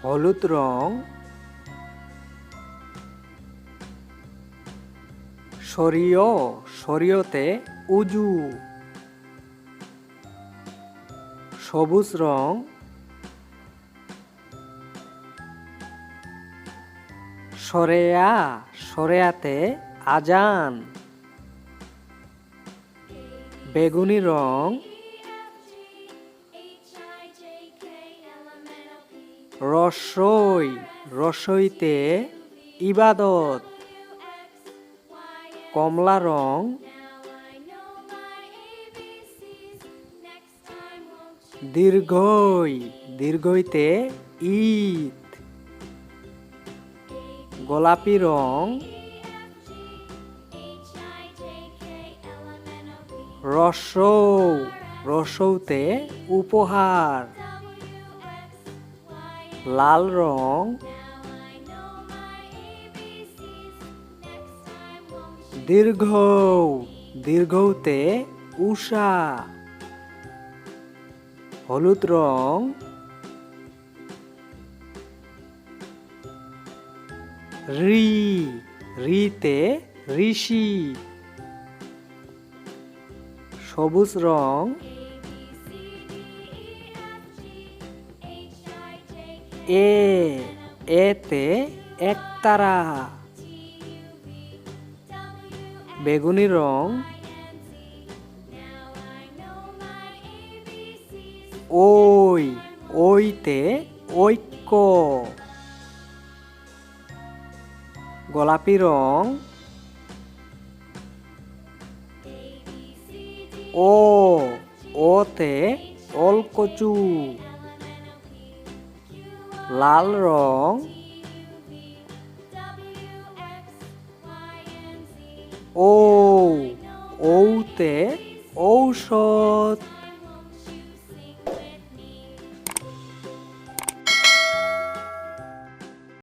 হলুদ রং। সরিয়, সরিয়তে উজু। সবুজ রং। সরেয়া, সরেয়াতে আজান। বেগুনি রং। রসই, রসইতে ইবাদত। কমলা রং। দীর্ঘই, দীর্ঘইতে ঈদ। গোলাপি রং। রসৌ, রসৌতে উপহার। লাল রং। দীর্ঘ, দীর্ঘতে উষা। হলুদ রং। রি, রিতে ঋষি। সবুজ রং। এ, এতে একতারা। বেগুনি রং। ওই, ওইতে ঐক্য। গোলাপি রং। ও, ওতে ওলকচু। লাল রং। ও, ঔতে ঔষধ।